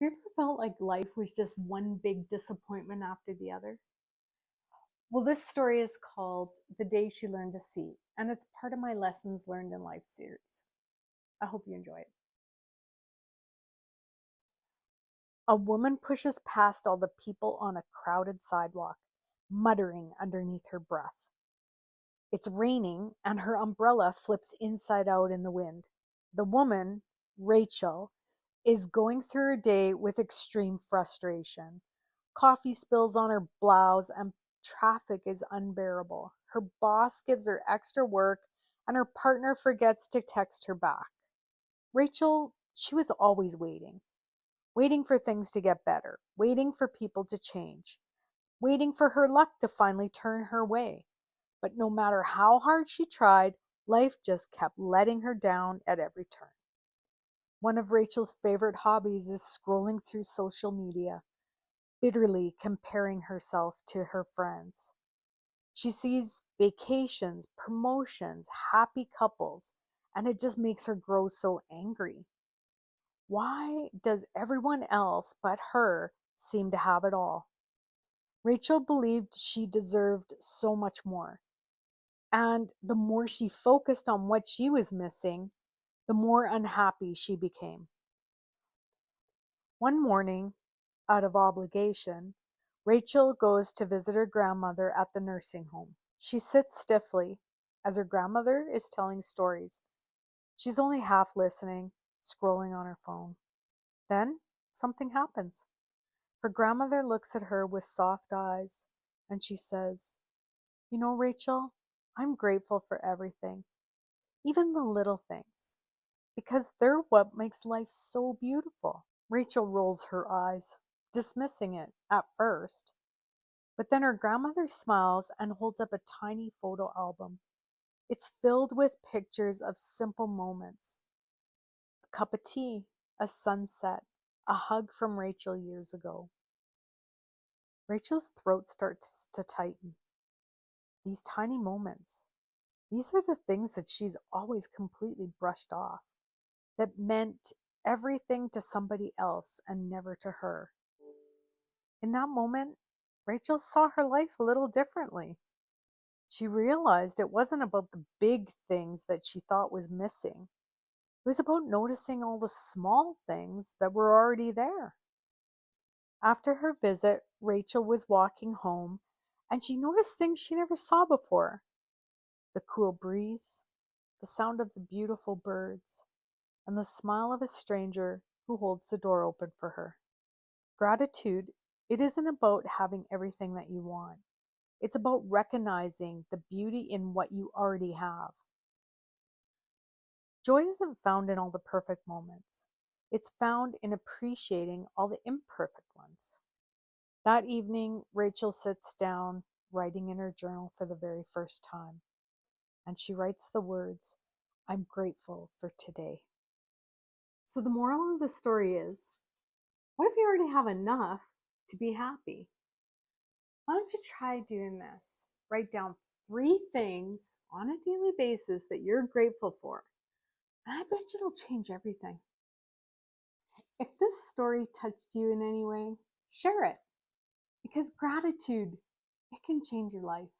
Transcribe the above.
You ever felt like life was just one big disappointment after the other? Well, this story is called The Day She Learned to See, and it's part of my Lessons Learned in Life series. I hope you enjoy it. A woman pushes past all the people on a crowded sidewalk, muttering underneath her breath. It's raining, and her umbrella flips inside out in the wind. The woman, Rachel, is going through her day with extreme frustration. Coffee spills on her blouse, and traffic is unbearable. Her boss gives her extra work, and her partner forgets to text her back. Rachel, she was always waiting for things to get better, waiting for people to change, waiting for her luck to finally turn her way. But no matter how hard she tried, life just kept letting her down at every turn. One of Rachel's favorite hobbies is scrolling through social media, bitterly comparing herself to her friends. She sees vacations, promotions, happy couples, and it just makes her grow so angry. Why does everyone else but her seem to have it all? Rachel believed she deserved so much more. And the more she focused on what she was missing, the more unhappy she became. One morning, out of obligation, Rachel goes to visit her grandmother at the nursing home. She sits stiffly as her grandmother is telling stories. She's only half listening, scrolling on her phone. Then something happens. Her grandmother looks at her with soft eyes and she says, "You know, Rachel, I'm grateful for everything, even the little things, because they're what makes life so beautiful." Rachel rolls her eyes, dismissing it at first. But then her grandmother smiles and holds up a tiny photo album. It's filled with pictures of simple moments: a cup of tea, a sunset, a hug from Rachel years ago. Rachel's throat starts to tighten. These tiny moments, these are the things that she's always completely brushed off, that meant everything to somebody else and never to her. In that moment, Rachel saw her life a little differently. She realized it wasn't about the big things that she thought was missing. It was about noticing all the small things that were already there. After her visit, Rachel was walking home and she noticed things she never saw before: the cool breeze, the sound of the beautiful birds, and the smile of a stranger who holds the door open for her. Gratitude, it isn't about having everything that you want. It's about recognizing the beauty in what you already have. Joy isn't found in all the perfect moments. It's found in appreciating all the imperfect ones. That evening, Rachel sits down, writing in her journal for the very first time, and she writes the words, "I'm grateful for today." So the moral of the story is, what if you already have enough to be happy? Why don't you try doing this? Write down 3 things on a daily basis that you're grateful for. And I bet you it'll change everything. If this story touched you in any way, share it, because gratitude, it can change your life.